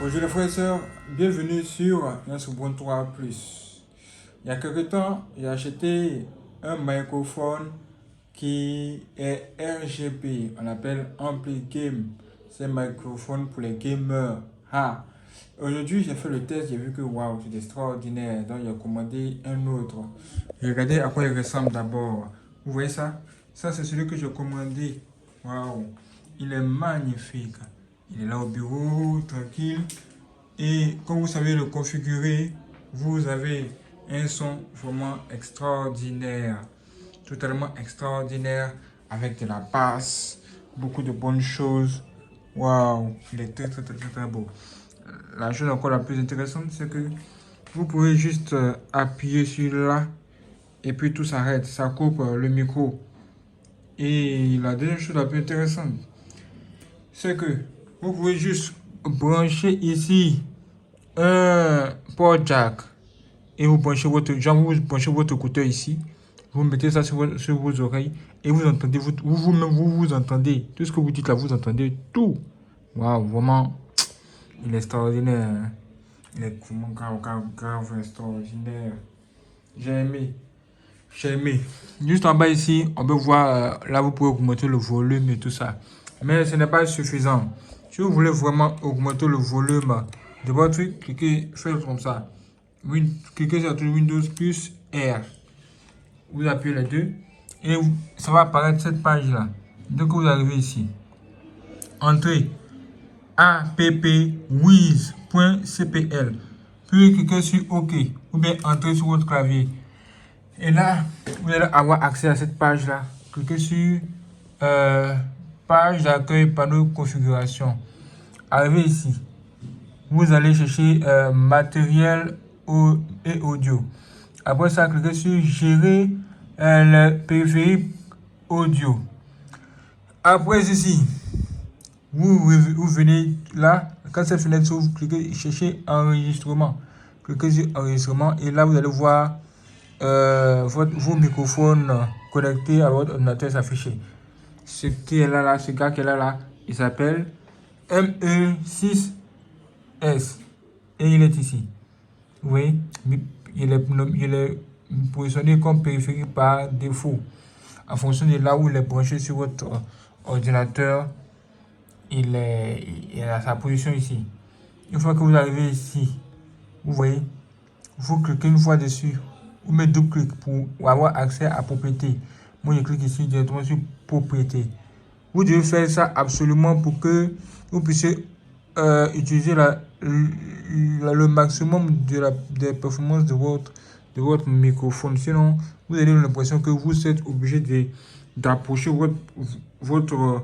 Bonjour les frères et sœurs, bienvenue sur notre Ubuntu 3 Plus. Il y a quelque temps, j'ai acheté un microphone qui est RGB, on appelle Ampli Game. C'est un microphone pour les gamers. Aujourd'hui, j'ai fait le test, j'ai vu que waouh, c'est extraordinaire. Donc, j'ai commandé un autre. Regardez à quoi il ressemble d'abord. Vous voyez ça? Ça, c'est celui que j'ai commandé. Waouh, il est magnifique. Il est là au bureau, tranquille. Et quand vous savez le configurer, vous avez un son vraiment extraordinaire. Totalement extraordinaire. Avec de la basse, beaucoup de bonnes choses. Waouh, il est très beau. La chose encore la plus intéressante, c'est que vous pouvez juste appuyer sur là et puis tout s'arrête. Ça coupe le micro. Et la deuxième chose la plus intéressante, c'est que vous pouvez juste brancher ici un port jack et vous branchez votre écouteur ici. Vous mettez ça sur vos oreilles et vous entendez, vous entendez. Tout ce que vous dites là, vous entendez tout. Waouh, vraiment, il est extraordinaire. Hein. Il est vraiment grave extraordinaire. J'ai aimé. J'ai aimé. Juste en bas ici, on peut voir, là vous pouvez augmenter le volume et tout ça. Mais ce n'est pas suffisant. Si vous voulez vraiment augmenter le volume de votre truc, faites comme ça. Cliquez sur Windows plus R. Vous appuyez les deux et ça va apparaître cette page là. Dès que vous arrivez ici, entrez appwiz.cpl. Puis cliquez sur OK ou bien entrez sur votre clavier. Et là, vous allez avoir accès à cette page là. Cliquez sur page d'accueil panneau configuration. Arrivez ici. Vous allez chercher matériel et audio. Après ça, cliquez sur gérer le périphérique audio. Après ceci, vous venez là. Quand cette fenêtre s'ouvre, cliquez chercher enregistrement. Cliquez sur enregistrement et là vous allez voir vos microphones connectés à votre ordinateur s'afficher. Ce qui est là, ce gars qui est là, il s'appelle ME6S et il est ici. Vous voyez, il est positionné comme périphérique par défaut. En fonction de là où il est branché sur votre ordinateur, il a sa position ici. Une fois que vous arrivez ici, vous voyez, vous cliquez une fois dessus. Vous mettez double clic pour avoir accès à propriété. Moi, je clique ici directement sur propriété. Vous devez faire ça absolument pour que vous puissiez utiliser le maximum des performances de votre microphone. Sinon, vous avez l'impression que vous êtes obligé d'approcher votre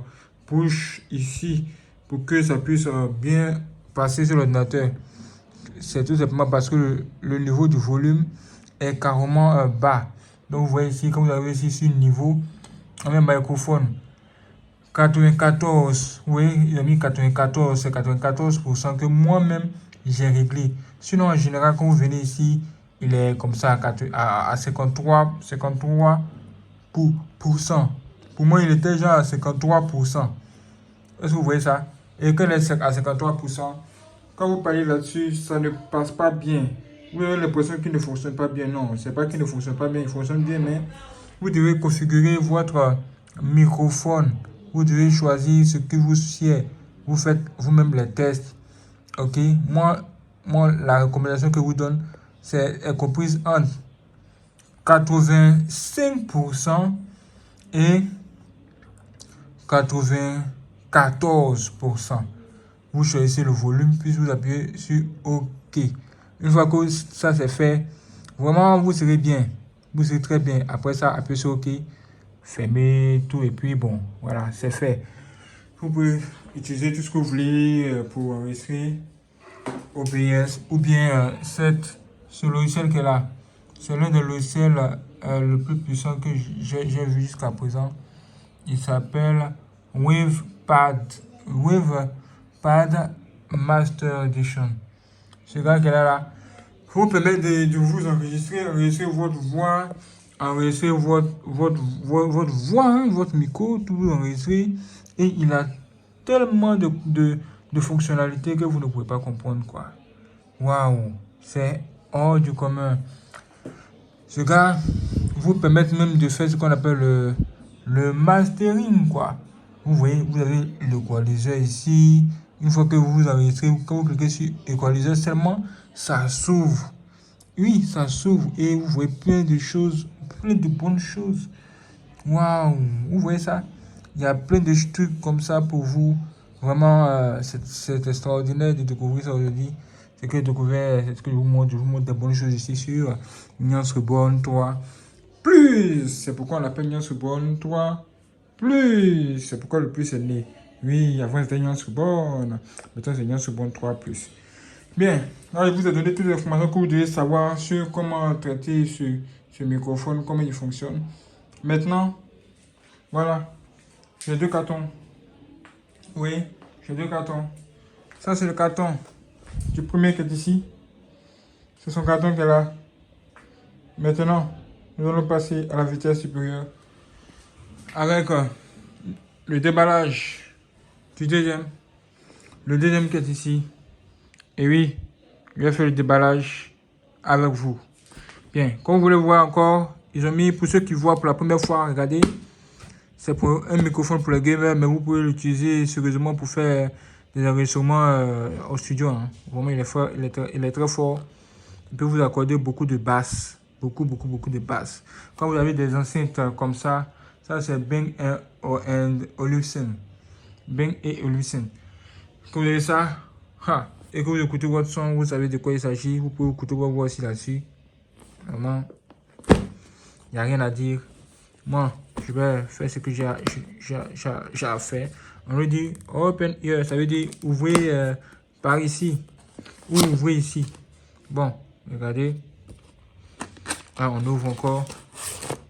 bouche ici pour que ça puisse bien passer sur l'ordinateur. C'est tout simplement parce que le niveau du volume est carrément bas. Donc vous voyez ici, quand vous arrivez ici sur niveau, un microphone 94, oui, il a mis 94, c'est 94% que moi-même j'ai réglé. Sinon, en général, quand vous venez ici, il est comme ça à 53%. Pour moi, il était genre à 53%. Est-ce que vous voyez ça? Et quand il est à 53%, quand vous parlez là-dessus, ça ne passe pas bien. Vous avez l'impression qu'il ne fonctionne pas bien. Non, c'est pas qu'il ne fonctionne pas bien, il fonctionne bien, mais vous devez configurer votre microphone. Vous devez choisir ce que vous sied. Vous faites vous-même les tests. Ok? Moi, la recommandation que je vous donne, est comprise entre 85% et 94%. Vous choisissez le volume, puis vous appuyez sur OK. Une fois que ça c'est fait, vraiment vous serez bien. Vous serez très bien. Après ça, appuyez sur OK. Fermez tout et puis bon, voilà, c'est fait. Vous pouvez utiliser tout ce que vous voulez pour enregistrer OBS ou bien ce logiciel qui est là. C'est l'un des logiciels le plus puissant que j'ai vu jusqu'à présent. Il s'appelle WavePad Master Edition. Ce gars qui est là, vous permet de vous enregistrer votre voix, enregistrer votre voix, hein, votre micro, tout enregistrer. Et il a tellement de fonctionnalités que vous ne pouvez pas comprendre, quoi. Waouh, c'est hors du commun. Ce gars vous permet même de faire ce qu'on appelle le mastering, quoi. Vous voyez, vous avez l'équaliseur ici. Une fois que vous enregistrez, quand vous cliquez sur équaliseur seulement, ça s'ouvre. Oui, ça s'ouvre et vous voyez plein de choses, plein de bonnes choses. Waouh, vous voyez ça? Il y a plein de trucs comme ça pour vous. Vraiment, c'est extraordinaire de découvrir ça aujourd'hui. C'est que c'est ce que je vous montre des bonnes choses ici sur Nuance Reborn 3 Plus. C'est pourquoi on l'appelle Nuance Reborn 3 Plus. C'est pourquoi le plus est né. Oui, avant c'était Nuance Reborn. Maintenant c'est Nuance Reborn 3 Plus. Bien, là je vous ai donné toutes les informations que vous devez savoir sur comment traiter ce microphone, comment il fonctionne. Maintenant, voilà, j'ai 2 cartons. Oui, j'ai 2 cartons. Ça, c'est le carton du premier qui est ici. C'est son carton qui est là. Maintenant, nous allons passer à la vitesse supérieure avec le déballage du deuxième. Le deuxième qui est ici. Et oui, je vais faire le déballage avec vous. Bien, comme vous le voyez encore, ils ont mis, pour ceux qui voient pour la première fois, regardez, c'est pour un microphone pour les gamers, mais vous pouvez l'utiliser sérieusement pour faire des enregistrements au studio. Hein. Vraiment, il est fort, il est très fort. Il peut vous accorder beaucoup de basses. Beaucoup de basses. Quand vous avez des enceintes comme ça c'est Bang & Olufsen. Bang & Olufsen. Quand vous avez ça, et que vous écoutez votre son, vous savez de quoi il s'agit. Vous pouvez écouter votre voix aussi là-dessus. Vraiment, il n'y a rien à dire. Moi, je vais faire ce que j'ai à faire. On lui dit open ear, ça veut dire ouvrez par ici. Ou ouvrez ici. Bon, regardez. Ah, on ouvre encore.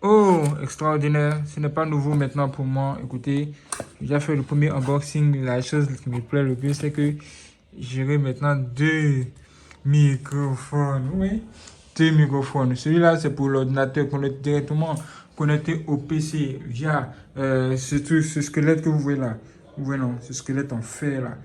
Oh, extraordinaire. Ce n'est pas nouveau maintenant pour moi. Écoutez, j'ai déjà fait le premier unboxing. La chose qui me plaît le plus, c'est que j'aurai maintenant 2 microphones. Oui, 2 microphones. Celui-là, c'est pour l'ordinateur directement connecté au PC via ce squelette que vous voyez là. Vous voyez non, ce squelette en fer là.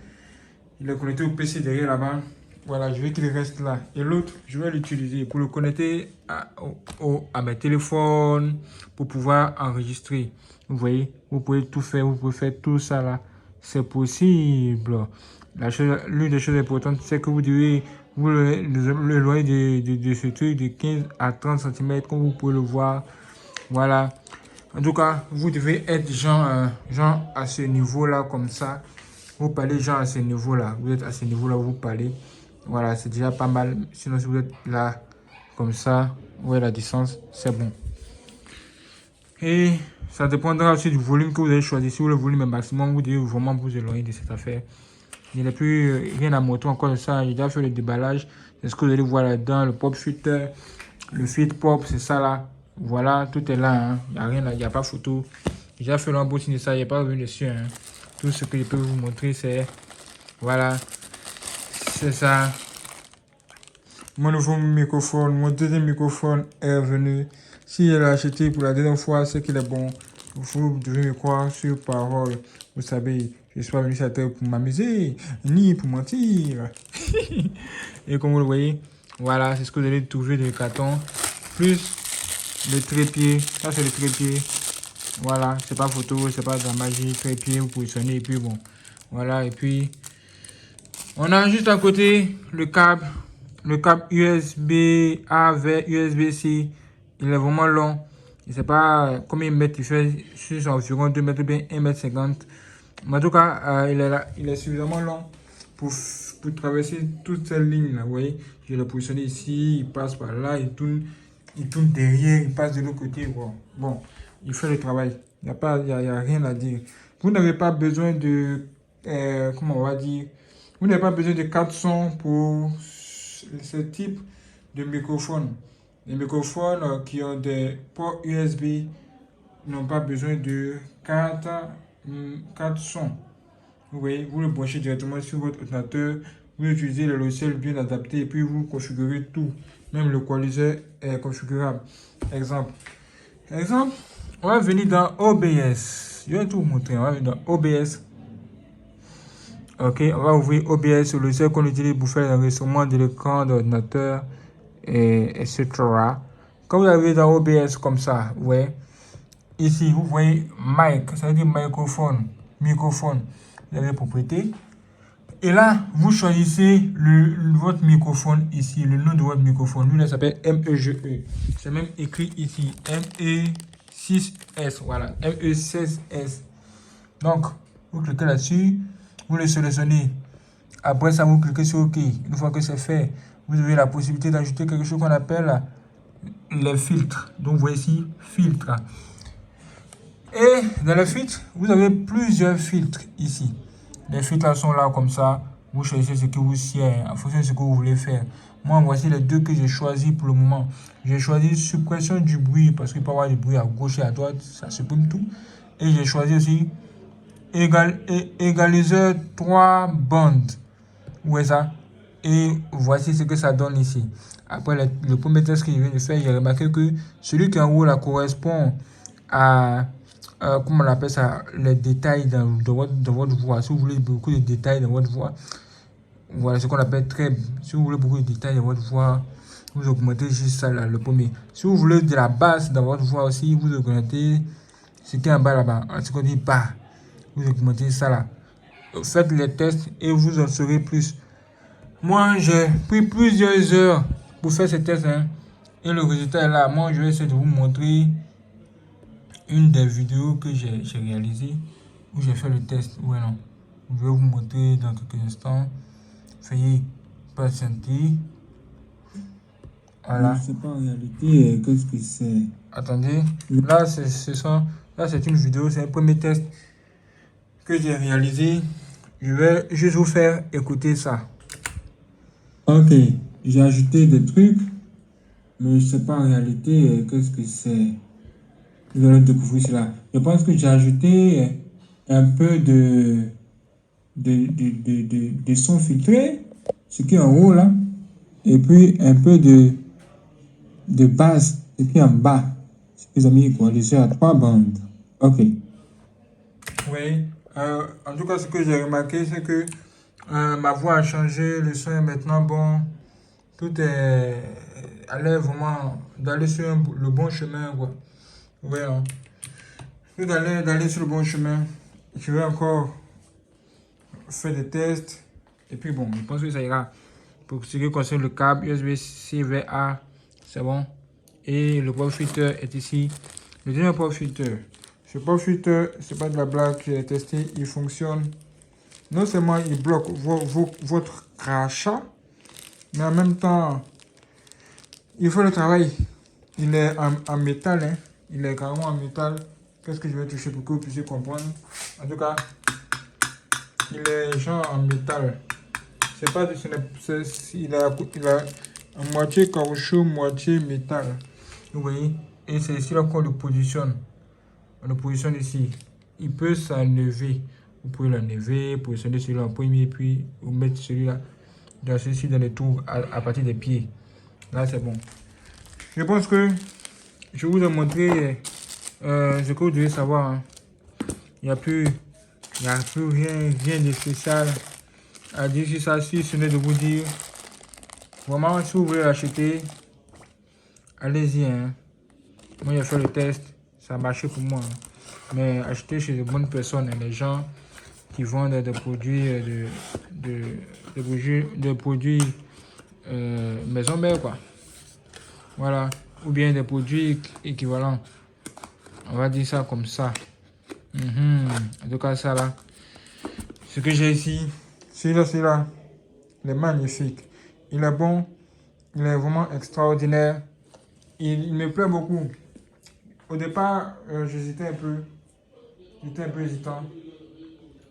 Il est connecté au PC derrière là-bas. Voilà, je veux qu'il reste là. Et l'autre, je vais l'utiliser pour le connecter à mes téléphones, pour pouvoir enregistrer. Vous voyez, vous pouvez tout faire, vous pouvez faire tout ça là. C'est possible. L'une des choses importantes, c'est que vous devez vous l'éloigner de ce truc de 15 à 30 cm, comme vous pouvez le voir. Voilà. En tout cas, vous devez être genre à ce niveau-là, comme ça. Vous parlez genre à ce niveau-là. Vous êtes à ce niveau-là, vous parlez. Voilà, c'est déjà pas mal. Sinon, si vous êtes là, comme ça, où est la distance, c'est bon. Et ça dépendra aussi du volume que vous avez choisi. Si le volume est maximum, vous devez vraiment vous éloigner de cette affaire. Il n'y a plus rien à montrer encore de ça. J'ai déjà fait le déballage. C'est ce que vous allez voir là-dedans. Le pop filter, le feed pop, c'est ça là. Voilà, tout est là. Hein. Il n'y a rien là, il n'y a pas photo. J'ai déjà fait l'embossing de ça, il n'y a pas revenu dessus. Hein. Tout ce que je peux vous montrer, c'est... Voilà. C'est ça. Mon nouveau microphone, mon deuxième microphone est revenu. Si elle l'a acheté pour la deuxième fois, c'est qu'il est bon. Vous devez me croire sur parole. Vous savez, je suis pas venu sur la terre pour m'amuser, ni pour mentir. Et comme vous le voyez, voilà, c'est ce que vous allez trouver dans le carton. Plus le trépied. Ça, c'est le trépied. Voilà, c'est pas photo, c'est pas de la magie. Trépied, vous positionnez et puis bon. Voilà, et puis... On a juste à côté le câble USB-A vers USB-C. Il est vraiment long. Je ne sais pas combien de mètres il fait. C'est environ 2 mètres, bien 1,50 m. Mais en tout cas, il est suffisamment long pour traverser toute cette ligne là. Vous voyez, je l'ai positionné ici, il passe par là, il tourne derrière, il passe de l'autre côté. Bon, il fait le travail. Il n'y a rien à dire. Vous n'avez pas besoin de, comment on va dire, vous n'avez pas besoin de 4 sons pour ce type de microphone. Les microphones qui ont des ports USB n'ont pas besoin de 4 sons. Vous voyez, vous le branchez directement sur votre ordinateur, vous utilisez le logiciel bien adapté et puis vous configurez tout. Même le coaliseur est configurable. Exemple, on va venir dans OBS. Je vais tout vous montrer. On va venir dans OBS. Ok, on va ouvrir OBS, le logiciel qu'on utilise pour faire l'enregistrement de l'écran d'ordinateur, etc. Quand vous arrivez dans OBS comme ça, ouais, ici vous voyez mic, ça veut dire microphone. Vous avez les propriétés. Et là, vous choisissez votre microphone ici, le nom de votre microphone. Lui, là, s'appelle MEGE. C'est même écrit ici, ME6S. Voilà, ME16S. Donc, vous cliquez là-dessus, vous le sélectionnez. Après ça, vous cliquez sur OK. Une fois que c'est fait, vous avez la possibilité d'ajouter quelque chose qu'on appelle les filtres. Donc, vous voyez ici, filtre. Et dans les filtres, vous avez plusieurs filtres ici. Les filtres là sont là comme ça. Vous choisissez ce qui vous sied en fonction de ce que vous voulez faire. Moi, voici les deux que j'ai choisis pour le moment. J'ai choisi suppression du bruit parce qu'il peut y avoir du bruit à gauche et à droite. Ça supprime tout. Et j'ai choisi aussi égaliseur 3 bandes. Où est ça? Et voici ce que ça donne ici. Après le premier test que je viens de faire, j'ai remarqué que celui qui est en haut là correspond à comment on appelle ça, les détails dans votre voix. Si vous voulez beaucoup de détails dans votre voix, voilà ce qu'on appelle treb. Si vous voulez beaucoup de détails dans votre voix, vous augmentez juste ça là, le premier. Si vous voulez de la basse dans votre voix aussi, vous augmentez ce qui est en bas là-bas, ce qu'on dit bas. Vous augmentez ça là. Faites les tests et vous en saurez plus. Moi, j'ai pris plusieurs heures pour faire ces tests, hein, et le résultat est là. Moi, je vais essayer de vous montrer une des vidéos que j'ai réalisées où j'ai fait le test. Ouais, non. Je vais vous montrer dans quelques instants. Veuillez patienter. Voilà. Je ne sais pas en réalité qu'est-ce que c'est. Attendez. Là, c'est une vidéo, c'est un premier test que j'ai réalisé. Je vais juste vous faire écouter ça. Ok, j'ai ajouté des trucs, mais je ne sais pas en réalité qu'est-ce que c'est. Vous allez découvrir cela. Je pense que j'ai ajouté un peu de son filtré, ce qui est en haut là, et puis un peu de basse, ce qui est en bas. Ce que j'ai mis quoi, à 3 bandes. Ok. Oui, en tout cas, ce que j'ai remarqué, c'est que ma voix a changé, le son est maintenant bon. Tout est à l'air vraiment d'aller sur le bon chemin, quoi. Ouais, hein. Tout d'aller sur le bon chemin. Je vais encore faire des tests. Et puis bon, je pense que ça ira. Pour ce qui concerne le câble USB-C vers A, c'est bon. Et le pop filter est ici. Le deuxième pop filter. Ce pop filter, c'est pas de la blague, j'ai testé, il fonctionne. Non seulement il bloque votre crachat, mais en même temps, il fait le travail. Il est en métal, hein. Il est carrément en métal. Qu'est-ce que je vais toucher pour que vous puissiez comprendre? En tout cas, il est genre en métal. C'est pas, il a en moitié caoutchouc, moitié métal. Vous voyez? Et c'est ici là qu'on le positionne. On le positionne ici. Il peut s'enlever. Vous pouvez l'enlever, positionner celui-là en premier, puis vous mettre celui-là dans celui-ci dans les trous à partir des pieds. Là, c'est bon. Je pense que je vous ai montré ce que vous devez savoir. Hein. Il n'y a plus rien de spécial à dire sur ça. Si ce n'est de vous dire, vraiment, si vous voulez l'acheter, allez-y. Hein. Moi, j'ai fait le test, ça a marché pour moi. Hein. Mais acheter chez de bonnes personnes, hein, les gens qui vendent des produits des produits maison mère, quoi. Voilà. Ou bien des produits équivalents. On va dire ça comme ça. En tout cas, ça là. Ce que j'ai ici, celui-là, il est magnifique. Il est bon. Il est vraiment extraordinaire. Il me plaît beaucoup. Au départ, j'hésitais un peu. J'étais un peu hésitant.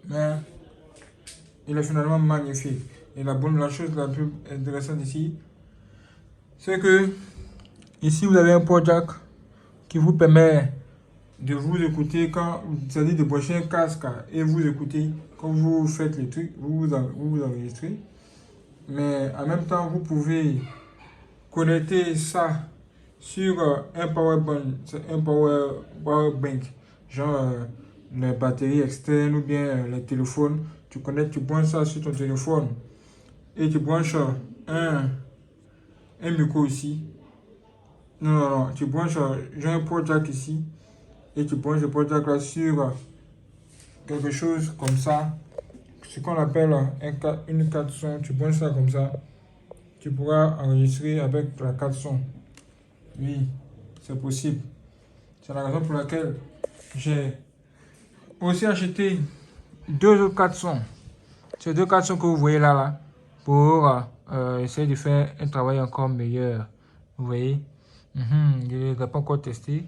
Mais il est finalement magnifique. Et la chose la plus intéressante ici, c'est que ici vous avez un port jack qui vous permet de vous écouter quand, c'est-à-dire de brancher un casque et vous écouter quand vous faites les trucs, vous enregistrez. Mais en même temps, vous pouvez connecter ça sur un power bank, genre les batteries externes ou bien les téléphones. Tu connectes, tu branches ça sur ton téléphone et tu branches un micro ici. Non, tu branches, j'ai un port jack ici et tu branches le port jack là sur quelque chose comme ça, ce qu'on appelle une carte son. Tu branches ça comme ça, tu pourras enregistrer avec la carte son. Oui, c'est possible. C'est la raison pour laquelle j'ai aussi acheté deux autres cartes son. Ces deux cartes son que vous voyez là, pour essayer de faire un travail encore meilleur. Vous voyez, je ne l'ai pas encore testé,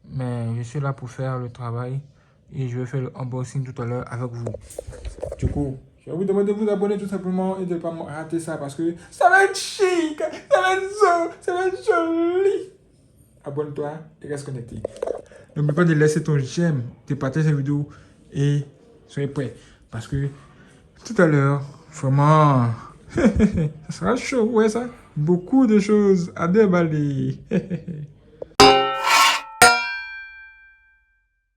mais je suis là pour faire le travail et je vais faire le unboxing tout à l'heure avec vous. Du coup, je vais vous demander de vous abonner tout simplement et de ne pas rater ça parce que ça va être chic, ça va être joli. Abonne-toi et reste connecté. N'oublie pas de laisser ton j'aime, de partager cette vidéo et soyez prêts parce que tout à l'heure, vraiment, ça sera chaud, ouais ça. Beaucoup de choses à déballer.